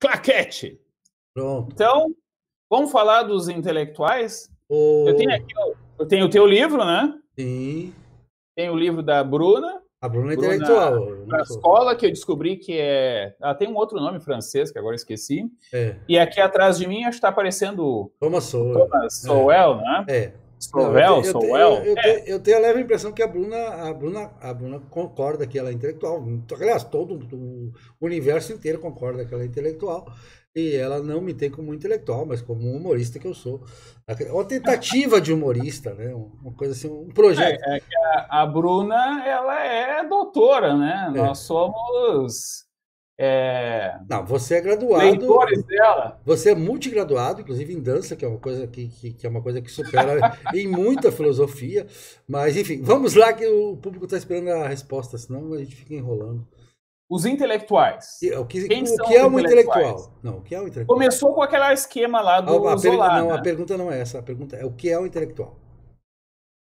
claquete. Pronto. Então, vamos falar dos intelectuais? O... Eu tenho o teu livro, né? Sim. Tem o livro da Bruna. A Bruna é intelectual. Para a escola, que eu descobri que é... Ela tem um outro nome francês, que agora esqueci. É. E aqui atrás de mim, acho que está aparecendo Thomas Sowell. Thomas Sowell, né? É. Sowell. Eu tenho a leve impressão que a Bruna concorda que ela é intelectual. Aliás, todo o universo inteiro concorda que ela é intelectual. E ela não me tem como intelectual, mas como um humorista que eu sou. Uma tentativa de humorista, né? Uma coisa assim, um projeto. A Bruna, ela é doutora, né? Nós somos... Não, você é graduado. Leitores dela. Você é multigraduado, inclusive em dança, que é uma coisa que é uma coisa que supera em muita filosofia. Mas, enfim, vamos lá que o público está esperando a resposta, senão a gente fica enrolando. Os intelectuais. O que é um intelectual? Não, o que é um intelectual? Começou com aquele esquema lá do Zola. Não, a pergunta não é essa. A pergunta é o que é um intelectual?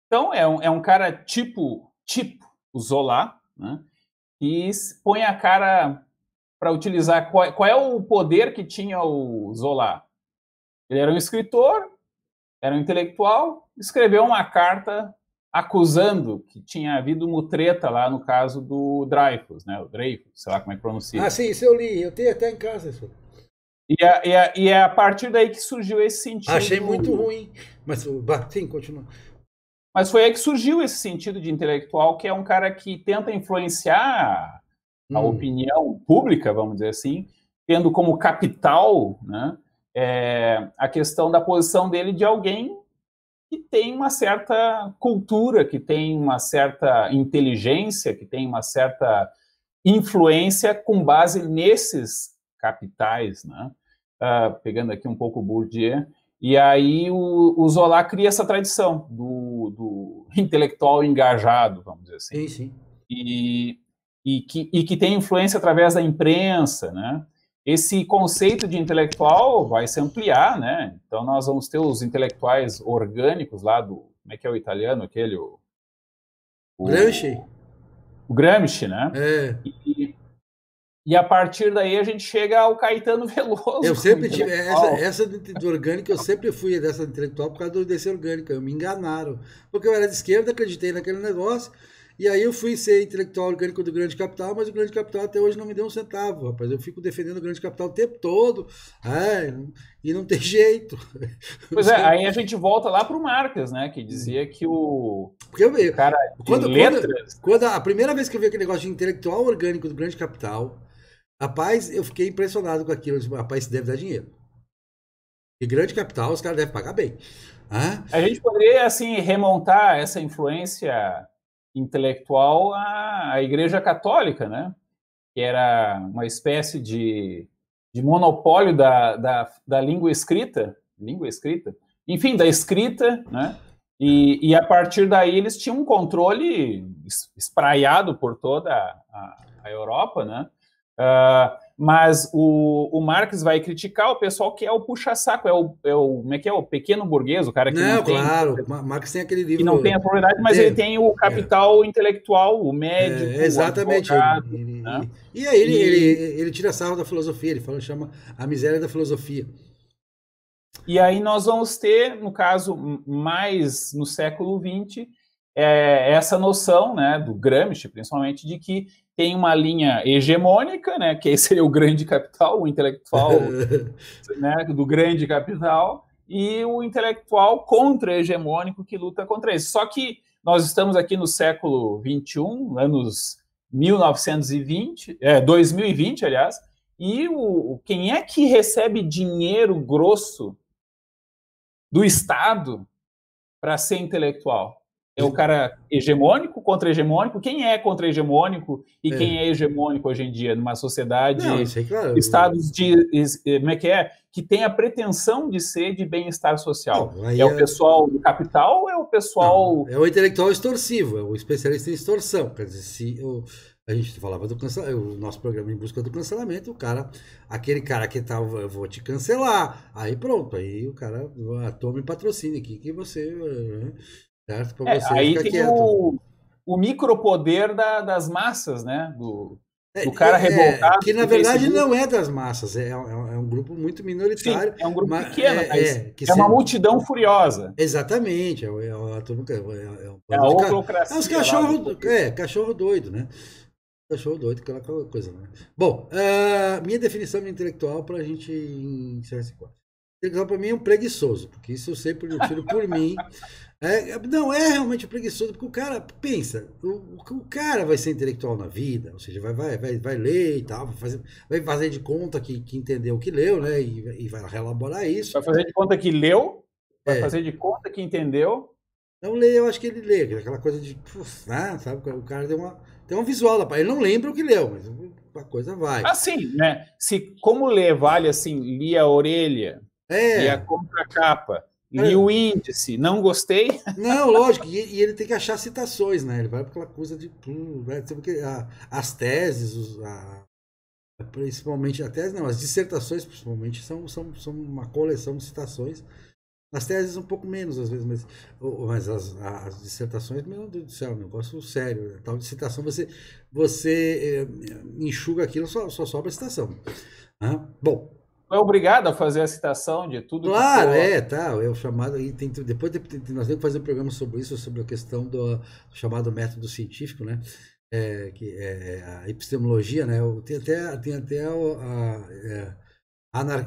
Então, é um cara tipo o Zola, né? E põe a cara para utilizar... Qual é o poder que tinha o Zola? Ele era um escritor, era um intelectual, escreveu uma carta acusando que tinha havido mutreta lá no caso do Dreyfus, né? O Dreyfus, sei lá como é que pronuncia. Ah, sim, isso eu li, eu tenho até em casa isso. E é a partir daí que surgiu esse sentido. Achei muito ruim, mas sim, continua. Mas foi aí que surgiu esse sentido de intelectual, que é um cara que tenta influenciar a opinião pública, vamos dizer assim, tendo como capital, né, a questão da posição dele de alguém que tem uma certa cultura, que tem uma certa inteligência, que tem uma certa influência com base nesses capitais, né? Pegando aqui um pouco o Bourdieu. E aí o Zola cria essa tradição do intelectual engajado, vamos dizer assim. Sim. E que tem influência através da imprensa, né? Esse conceito de intelectual vai se ampliar, né? Então nós vamos ter os intelectuais orgânicos lá do... Como é que é o italiano? Aquele... Gramsci. O Gramsci, né? É. E a partir daí a gente chega ao Caetano Veloso. Eu sempre tive essa do orgânico, eu sempre fui dessa intelectual por causa desse orgânico. Me enganaram. Porque eu era de esquerda, acreditei naquele negócio. E aí eu fui ser intelectual orgânico do Grande Capital, mas o Grande Capital até hoje não me deu um centavo, rapaz. Eu fico defendendo o Grande Capital o tempo todo. E não tem jeito. Pois é, aí a gente volta lá para o Marx, né? Que dizia que o cara de letras... Quando a primeira vez que eu vi aquele negócio de intelectual orgânico do Grande Capital, rapaz, eu fiquei impressionado com aquilo. Eu disse, rapaz, isso deve dar dinheiro. E Grande Capital, os caras devem pagar bem. A gente poderia, assim, remontar essa influência intelectual à Igreja Católica, né? Que era uma espécie de monopólio da língua escrita, enfim, da escrita, né? E a partir daí eles tinham um controle espraiado por toda a Europa, né? Mas o Marx vai criticar o pessoal que é o puxa-saco, como é que é? O pequeno burguês, o cara que não tem... Claro, Marx tem aquele livro... Que não tem a propriedade, mas ele tem o capital intelectual, o médico, exatamente. O advogado, né? E aí ele tira sarro da filosofia, ele chama a miséria da filosofia. E aí nós vamos ter, no caso, mais no século XX, essa noção, né, do Gramsci, principalmente, de que tem uma linha hegemônica, né, que seria o grande capital, o intelectual né, do grande capital, e o intelectual contra-hegemônico que luta contra isso. Só que nós estamos aqui no século XXI, anos 1920, 2020, aliás, e quem é que recebe dinheiro grosso do Estado para ser intelectual? É o cara hegemônico, contra-hegemônico? Quem é contra-hegemônico e quem é hegemônico hoje em dia numa sociedade, claro, estados como é? Que tem a pretensão de ser de bem-estar social? Não, o pessoal do capital ou é o pessoal... Não, é o intelectual extorsivo, é o especialista em extorsão. Quer dizer, a gente falava do cancelamento, o nosso programa Em Busca do Cancelamento, aquele cara que tá, eu vou te cancelar, aí pronto, aí o cara, tome patrocínio aqui que você... Certo? Pra você aí ficar tem quieto. o micropoder das massas, né? do cara revoltado. Que na verdade não é das massas, é um grupo muito minoritário. Sim, é um grupo pequeno, mas é uma multidão furiosa. Exatamente, É a oclocracia. É os cachorro doido, né? Cachorro doido, aquela coisa, né? Bom, minha definição de intelectual para a gente encerrar esse quadro. Intelectual para mim é um preguiçoso, porque isso eu sempre tiro por mim. Não é realmente preguiçoso, porque o cara, pensa, o cara vai ser intelectual na vida, ou seja, vai ler e tal, vai fazer de conta que entendeu o que leu, né? E vai reelaborar isso. Vai fazer de conta que leu, vai fazer de conta que entendeu. Não lê, eu acho que ele lê, aquela coisa de, sabe, o cara tem um visual, ele não lembra o que leu, mas a coisa vai. Assim, né? Se como ler vale assim, li a orelha, li a contracapa, li o índice, não gostei. Não, lógico, e ele tem que achar citações, né? Ele vai para aquela coisa de, né? As teses, principalmente, as dissertações, principalmente, são uma coleção de citações. As teses um pouco menos, às vezes, mas as dissertações, meu Deus do céu, um negócio sério. Tal de citação, você enxuga aquilo, só sobra a citação. Bom. É obrigado a fazer a citação de tudo. Claro, é o chamado. Depois nós temos que fazer um programa sobre isso, sobre a questão do chamado método científico, né? Que é a epistemologia, né? Tem até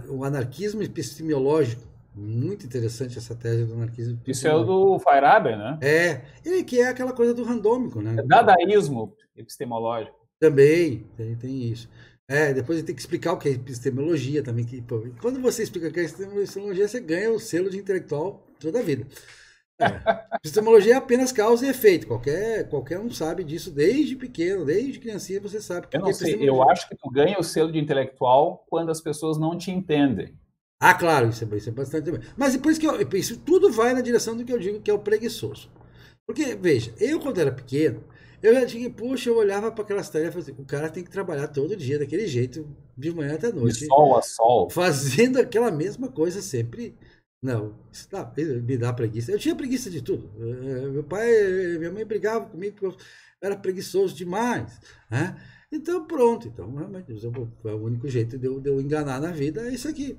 o anarquismo epistemológico. Muito interessante essa tese do anarquismo. Isso é o do Feyerabend, né? E que é aquela coisa do randômico, né? Dadaísmo epistemológico. Também, tem isso. Depois tem que explicar o que é epistemologia também. Quando você explica o que é epistemologia, você ganha o selo de intelectual toda a vida. Epistemologia é apenas causa e efeito. Qualquer um sabe disso desde pequeno, desde criancinha você sabe. Eu não sei, eu acho que tu ganha o selo de intelectual quando as pessoas não te entendem. Claro, isso é bastante também. Mas por isso que isso tudo vai na direção do que eu digo que é o preguiçoso. Porque, veja, eu quando era pequeno, eu já tinha, eu olhava para aquelas tarefas, o cara tem que trabalhar todo dia daquele jeito, de manhã até noite. De sol a sol. Fazendo aquela mesma coisa sempre. Não, isso me dá preguiça. Eu tinha preguiça de tudo. Minha mãe brigava comigo porque eu era preguiçoso demais. Né? Então, pronto. Então, realmente, o único jeito de eu enganar na vida é isso aqui.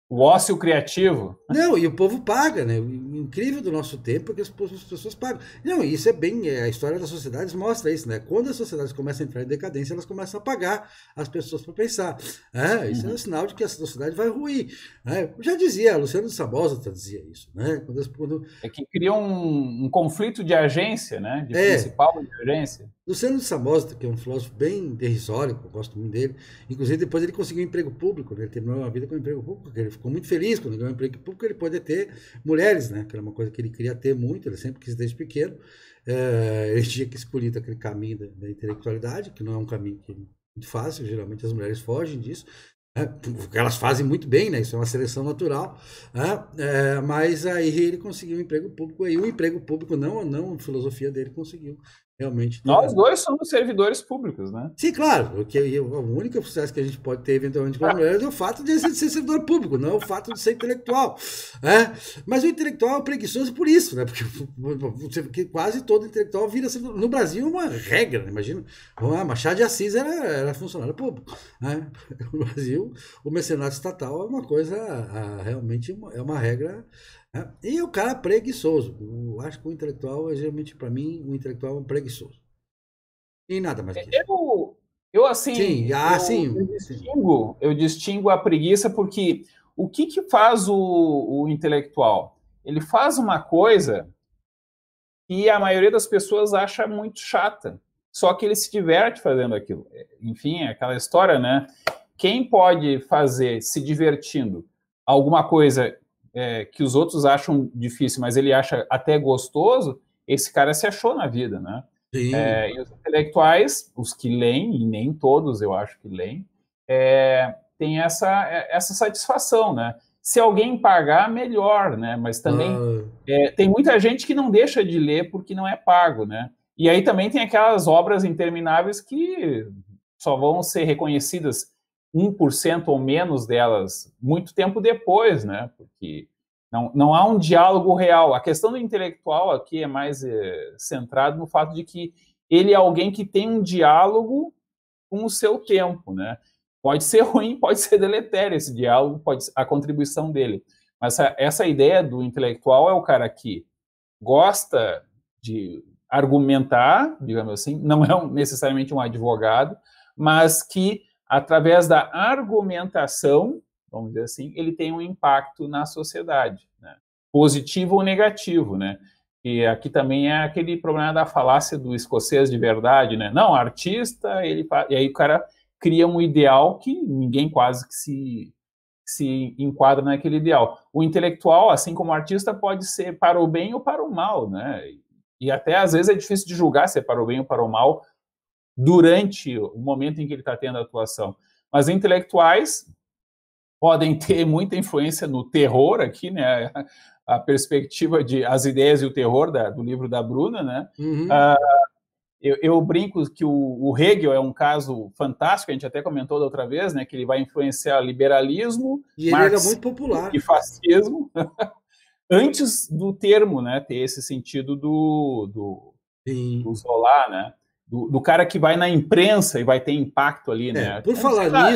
O ócio criativo. Não, e o povo paga, né? O incrível do nosso tempo é que as pessoas pagam. Não, isso é bem. A história das sociedades mostra isso, né? Quando as sociedades começam a entrar em decadência, elas começam a pagar as pessoas para pensar. Isso é um sinal de que a sociedade vai ruir. Já dizia, Luciano de Samosata dizia isso, né? É que cria um conflito de agência, né? De principal de agência. Luciano de Samosata, que é um filósofo bem derrisório, eu gosto muito dele. Inclusive, depois ele conseguiu um emprego público, né? Ele terminou a vida com um emprego público, porque ele ficou muito feliz quando ganhou um emprego público, ele pode ter mulheres, né? Que era uma coisa que ele queria ter muito, ele sempre quis desde pequeno. Ele tinha que escolher aquele caminho da intelectualidade, que não é um caminho que é muito fácil, geralmente as mulheres fogem disso. Elas fazem muito bem, né? Isso é uma seleção natural. Mas aí ele conseguiu um emprego público, e o emprego público, não a filosofia dele conseguiu. Realmente. Nós dois somos servidores públicos, né? Sim, claro. Porque a única sucesso que a gente pode ter eventualmente com as mulheres é o fato de ser servidor público, não é o fato de ser intelectual. Mas o intelectual é preguiçoso por isso, né? Porque quase todo intelectual vira servidor. No Brasil é uma regra, né? Imagina. Machado de Assis era funcionário público. Né? No Brasil, o mecenato estatal é uma coisa, realmente é uma regra. E o cara preguiçoso. Eu acho que o intelectual, geralmente, para mim, o intelectual é um preguiçoso. E nada mais que isso. Eu assim, sim, eu distingo a preguiça porque o que faz o intelectual? Ele faz uma coisa que a maioria das pessoas acha muito chata, só que ele se diverte fazendo aquilo. Enfim, é aquela história, né? Quem pode fazer se divertindo alguma coisa que os outros acham difícil, mas ele acha até gostoso, esse cara se achou na vida, né? E os intelectuais, os que leem, e nem todos eu acho que leem, tem essa satisfação, né? Se alguém pagar, melhor, né? Mas também tem muita gente que não deixa de ler porque não é pago, né? E aí também tem aquelas obras intermináveis que só vão ser reconhecidas 1% ou menos delas muito tempo depois, né? Porque não há um diálogo real. A questão do intelectual aqui é mais centrado no fato de que ele é alguém que tem um diálogo com o seu tempo, né? Pode ser ruim, pode ser deletério esse diálogo, pode ser a contribuição dele. Mas essa ideia do intelectual é o cara que gosta de argumentar, digamos assim, não é necessariamente um advogado, mas que, através da argumentação, vamos dizer assim, ele tem um impacto na sociedade, né? Positivo ou negativo, né? E aqui também é aquele problema da falácia do escocês de verdade, né? Não, artista, e aí o cara cria um ideal que ninguém quase que se enquadra naquele ideal. O intelectual, assim como o artista, pode ser para o bem ou para o mal, né? E até às vezes é difícil de julgar se é para o bem ou para o mal durante o momento em que ele está tendo a atuação. Mas intelectuais podem ter muita influência no terror aqui, né? A perspectiva de as ideias e o terror do livro da Bruna, né? Uhum. Eu brinco que o Hegel é um caso fantástico, a gente até comentou da outra vez, né? Que ele vai influenciar liberalismo, e ele era muito popular, e fascismo, antes do termo, né? Ter esse sentido do Zola, né? Do cara que vai na imprensa e vai ter impacto ali, né? Por falar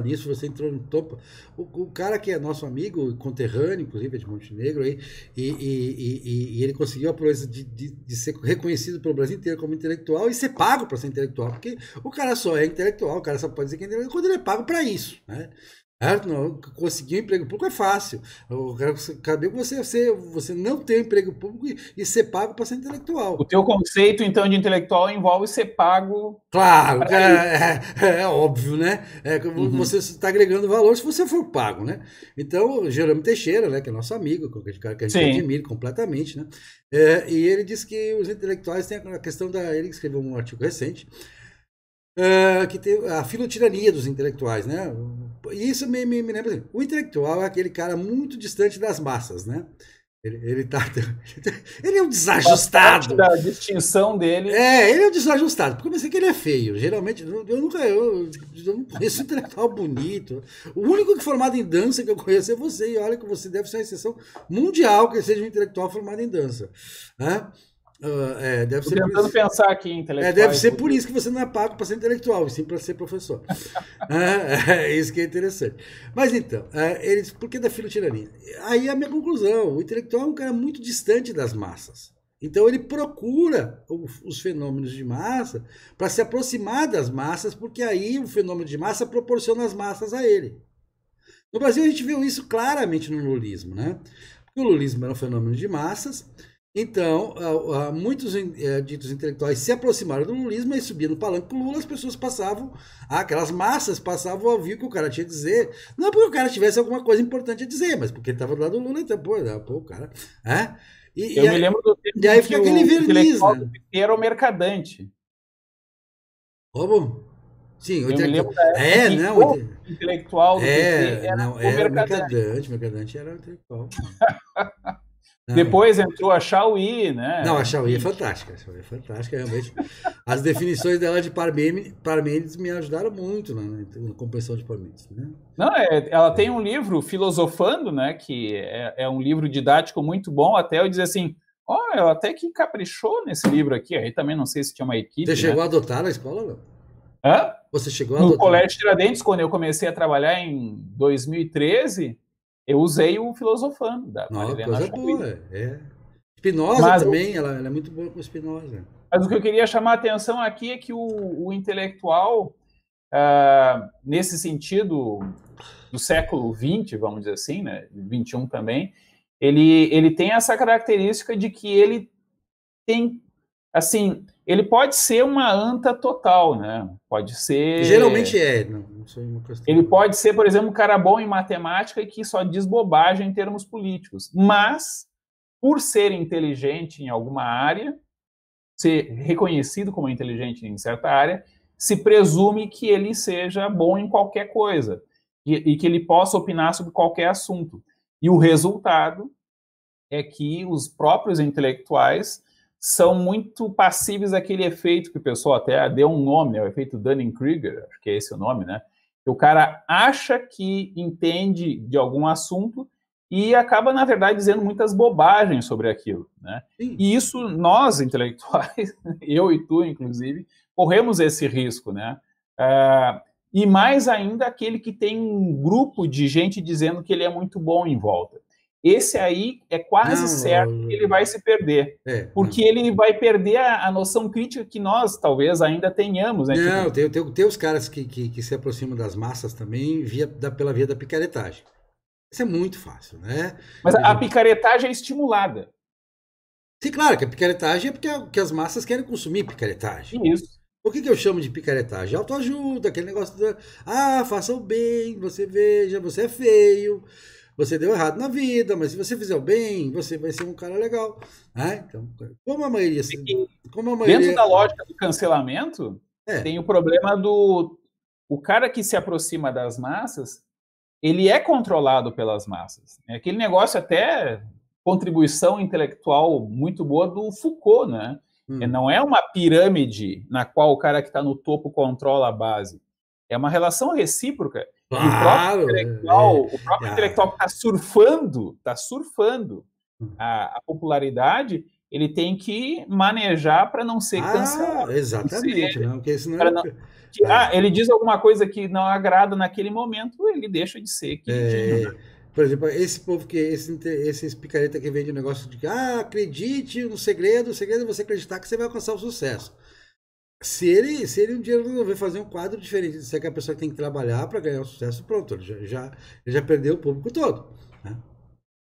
nisso, você entrou no topo. O cara que é nosso amigo, conterrâneo, inclusive, é de Montenegro, aí, e ele conseguiu a proeza de ser reconhecido pelo Brasil inteiro como intelectual e ser pago para ser intelectual, porque o cara só é intelectual, o cara só pode dizer que é intelectual quando ele é pago para isso, né? Não, conseguir um emprego público é fácil. Cadê você não ter um emprego público e ser pago para ser intelectual? O teu conceito, então, de intelectual envolve ser pago. Claro, é óbvio, né? Você está agregando valor se você for pago, né? Então, Jerônimo Teixeira, né, que é nosso amigo, cara que a gente admira completamente, né? E ele diz que os intelectuais têm a questão da... Ele escreveu um artigo recente, que tem a filotirania dos intelectuais, né? E isso me lembra assim, o intelectual é aquele cara muito distante das massas, né? Ele é um desajustado. Da distinção dele. Ele é um desajustado, porque eu pensei que ele é feio. Geralmente, eu não conheço um intelectual bonito. O único que formado em dança que eu conheço é você, e olha que você deve ser uma exceção mundial que seja um intelectual formado em dança, né? Deve ser tentando pensar aqui em intelectual. Deve ser por isso que você não é pago para ser intelectual, e sim para ser professor. Isso que é interessante. Mas então, por que da filotirania? Aí a minha conclusão: o intelectual é um cara muito distante das massas. Então ele procura os fenômenos de massa para se aproximar das massas, porque aí o fenômeno de massa proporciona as massas a ele. No Brasil a gente viu isso claramente no lulismo, né? Porque o lulismo era um fenômeno de massas. Então, muitos ditos intelectuais se aproximaram do lulismo e subiam no palanque com o Lula, as pessoas passavam, aquelas massas passavam a ouvir o que o cara tinha a dizer, não porque o cara tivesse alguma coisa importante a dizer, mas porque ele estava do lado do Lula, então, o cara... Eu me lembro do tempo e aí fica aquele verniz, né? Era o mercadante. Como? Sim, o intelectual. O intelectual do PT era o mercadante. O mercadante era o intelectual. Depois entrou a Chauí, né? Não, a Chauí é fantástica. A Chauí é fantástica, realmente. As definições dela de Parmênides me ajudaram muito na compreensão de Parmênides, né? Não, ela tem um livro, Filosofando, né? Que é um livro didático muito bom. Até eu dizer assim, ela até que caprichou nesse livro aqui. Aí também não sei se tinha uma equipe. Você chegou a adotar na escola, não? Hã? Você chegou a adotar? No Colégio Tiradentes, quando eu comecei a trabalhar em 2013... eu usei o Filosofando da Marilena coisa Chauí. Boa, Spinoza também, ela é muito boa com Spinoza. Mas o que eu queria chamar a atenção aqui é que o intelectual, nesse sentido do século XX, vamos dizer assim, né, XXI também, ele tem essa característica de que ele tem, assim, ele pode ser uma anta total, né? Pode ser... Geralmente não sou uma questão. Ele pode ser, por exemplo, um cara bom em matemática e que só diz bobagem em termos políticos. Mas, por ser inteligente em alguma área, ser reconhecido como inteligente em certa área, se presume que ele seja bom em qualquer coisa e que ele possa opinar sobre qualquer assunto. E o resultado é que os próprios intelectuais são muito passíveis daquele efeito que o pessoal até deu um nome, o efeito Dunning-Kruger, acho que é esse o nome, né? O cara acha que entende de algum assunto e acaba, na verdade, dizendo muitas bobagens sobre aquilo, né? E isso, nós, intelectuais, eu e tu, inclusive, corremos esse risco, né? E mais ainda aquele que tem um grupo de gente dizendo que ele é muito bom em volta. Esse aí é quase certo que ele vai se perder. Porque ele vai perder a noção crítica que nós, talvez, ainda tenhamos. Né? Não, tem os caras que se aproximam das massas também pela via da picaretagem. Isso é muito fácil, né? Mas a picaretagem é estimulada. Sim, claro que a picaretagem é porque as massas querem consumir picaretagem. Isso. O que eu chamo de picaretagem? Autoajuda, aquele negócio faça o bem, você veja, você é feio, você deu errado na vida, mas se você fizer o bem, você vai ser um cara legal. Né? Então, como a maioria... Dentro da lógica do cancelamento, tem o problema o cara que se aproxima das massas, ele é controlado pelas massas. É aquele negócio até contribuição intelectual muito boa do Foucault, né? Não é uma pirâmide na qual o cara que está no topo controla a base. É uma relação recíproca. Claro, o próprio intelectual que está surfando a popularidade, ele tem que manejar para não ser cancelado. Exatamente. Porque senão ele diz alguma coisa que não agrada naquele momento, ele deixa de ser queridinho. Por exemplo, esse povo esses picareta que vende o negócio de acredite no segredo, o segredo é você acreditar que você vai alcançar o sucesso. Se ele um dia resolver fazer um quadro diferente, se é que a pessoa tem que trabalhar para ganhar o sucesso, pronto, ele já perdeu o público todo. Né?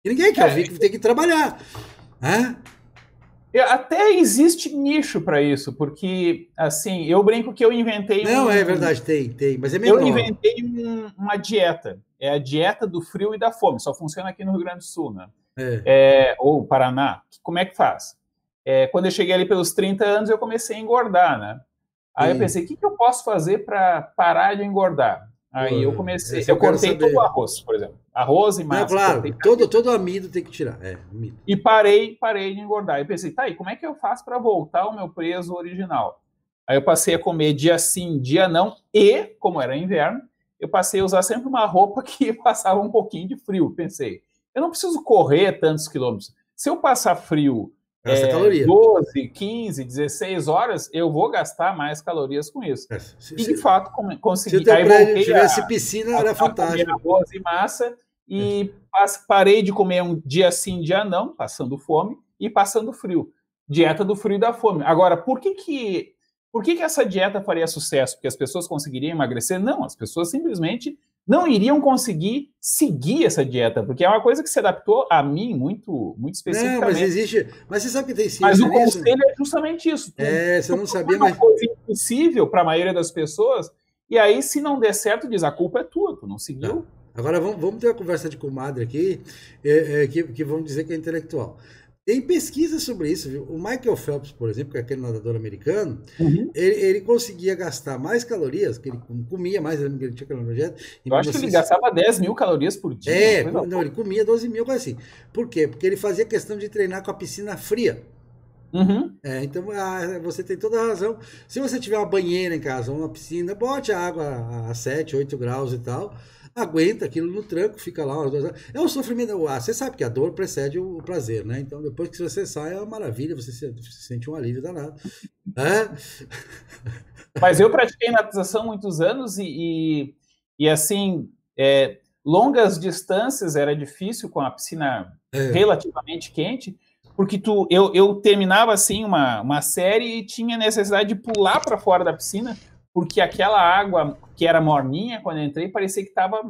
E ninguém quer ouvir que tem que trabalhar. Né? Até existe nicho para isso, porque, assim, eu brinco que eu inventei... Não, é verdade, tem, mas é menor. Eu inventei uma dieta, é a dieta do frio e da fome, só funciona aqui no Rio Grande do Sul, né? Ou Paraná. Como é que faz? Quando eu cheguei ali pelos 30 anos, eu comecei a engordar, né? Aí eu pensei, o que eu posso fazer para parar de engordar? Aí eu comecei, eu cortei todo o arroz, por exemplo. Arroz e massa. Claro, todo amido tem que tirar. Amido. E parei de engordar. Eu pensei, tá aí, como é que eu faço para voltar ao meu peso original? Aí eu passei a comer dia sim, dia não, e, como era inverno, eu passei a usar sempre uma roupa que passava um pouquinho de frio. Pensei, eu não preciso correr tantos quilômetros. Se eu passar frio 12, 15, 16 horas, eu vou gastar mais calorias com isso. E, de fato, consegui. Se o teu prédio tivesse piscina, era fantástico. Arroz e massa, e parei de comer um dia sim, dia não, passando fome e passando frio. Dieta do frio e da fome. Agora, por que essa dieta faria sucesso? Porque as pessoas conseguiriam emagrecer? Não, as pessoas simplesmente não iriam conseguir seguir essa dieta, porque é uma coisa que se adaptou a mim muito especificamente. Não, mas existe... Mas você sabe que tem ciência Mas o conselho é justamente isso. Você não sabia, mas... É uma coisa impossível para a maioria das pessoas, e aí, se não der certo, diz, a culpa é tua, tu não seguiu. Agora, vamos ter uma conversa de comadre aqui, que vamos dizer que é intelectual. Tem pesquisa sobre isso, viu? O Michael Phelps, por exemplo, que é aquele nadador americano, ele conseguia gastar mais calorias, que ele comia mais, ele tinha aquela dieta. Eu acho que ele gastava 10 mil calorias por dia. Ele comia 12 mil, coisa assim. Por quê? Porque ele fazia questão de treinar com a piscina fria. Então, você tem toda a razão. Se você tiver uma banheira em casa, uma piscina, bote a água a 7, 8 graus e tal, aguenta aquilo no tranco, fica lá. É um sofrimento. Você sabe que a dor precede o prazer, né? Então, depois que você sai, é uma maravilha, você sente um alívio danado. Mas eu pratiquei natação muitos anos e assim, longas distâncias era difícil com a piscina relativamente quente, porque eu terminava assim uma série e tinha necessidade de pular para fora da piscina, porque aquela água que era morninha, quando eu entrei, parecia que estava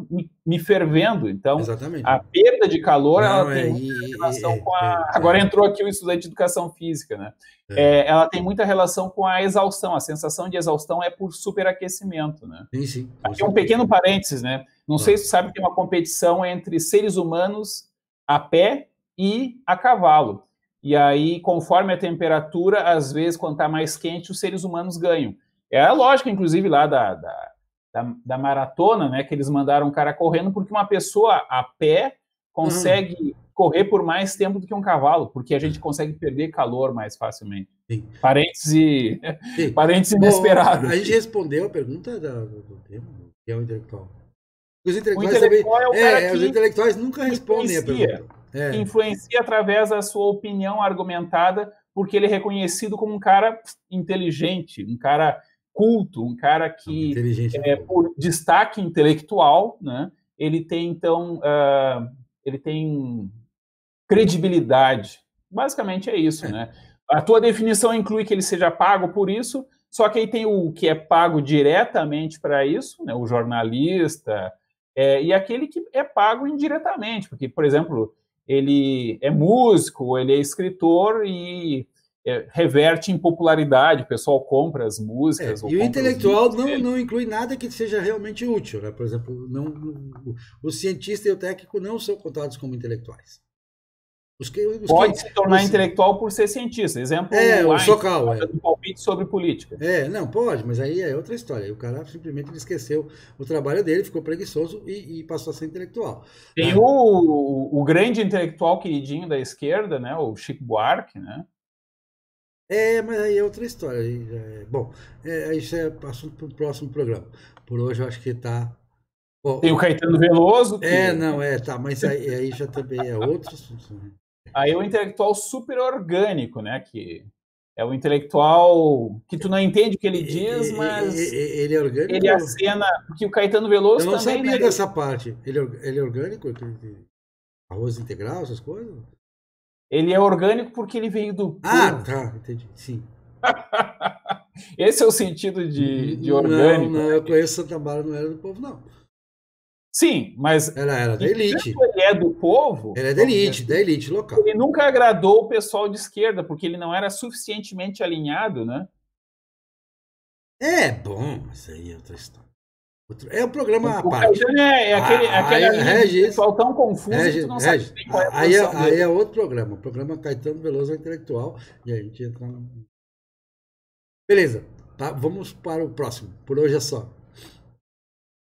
me fervendo. Então, exatamente. A perda de calor, ela tem muita relação com a... Agora entrou aqui o estudante de educação física, né? Ela tem muita relação com a exaustão. A sensação de exaustão é por superaquecimento, né? Sim. Aqui um pequeno parênteses, né? Não sei se você sabe que tem uma competição entre seres humanos a pé e a cavalo. E aí, conforme a temperatura, às vezes, quando está mais quente, os seres humanos ganham. É a lógica, inclusive, lá da maratona, né? Que eles mandaram um cara correndo, porque uma pessoa a pé consegue correr por mais tempo do que um cavalo, porque a gente consegue perder calor mais facilmente. Sim. Parêntese inesperado. A gente respondeu a pergunta do tema, que é o intelectual. Os intelectuais, os intelectuais nunca respondem a pergunta. Influencia através da sua opinião argumentada, porque ele é reconhecido como um cara inteligente, um cara culto, um cara que por destaque intelectual, né? Ele tem então ele tem credibilidade. Basicamente é isso, né? A tua definição inclui que ele seja pago por isso, só que aí tem o que é pago diretamente para isso, né? O jornalista, e aquele que é pago indiretamente, porque, por exemplo, ele é músico, ele é escritor e reverte em popularidade, o pessoal compra as músicas. E o intelectual não inclui nada que seja realmente útil, né? Por exemplo, o cientista e o técnico não são contados como intelectuais. Pode se tornar intelectual por ser cientista. Exemplo, o Sokal. Um palpite sobre política. Não, pode, mas aí é outra história. O cara simplesmente ele esqueceu o trabalho dele, ficou preguiçoso e passou a ser intelectual. Tem o grande intelectual queridinho da esquerda, né? O Chico Buarque, né? Mas aí é outra história. Bom, isso é assunto para o próximo programa. Por hoje eu acho que tá... Tem o Caetano Veloso. Tá, mas aí já também é outro assunto, né? Aí o intelectual super orgânico, né? Que é o intelectual que tu não entende o que ele diz, mas ele é orgânico. Ele acena, porque o Caetano Veloso também... Eu não também, sabia né, dessa parte. Ele é orgânico? Arroz integral, essas coisas? Ele é orgânico porque ele veio do povo. Tá, entendi. Sim. Esse é o sentido de orgânico. Não, eu conheço Santa Bárbara, não era do povo, não. Sim, mas... Ela era da elite. Ele é do povo... Ele é da elite local. Ele nunca agradou o pessoal de esquerda, porque ele não era suficientemente alinhado, né? Bom, mas aí é outra história. É um programa à parte. Aquele pessoal tão confuso que tu não sabe qual é a posição dele. Aí é outro programa. O programa Caetano Veloso é intelectual. E aí a gente entra... Beleza. Tá, vamos para o próximo. Por hoje é só.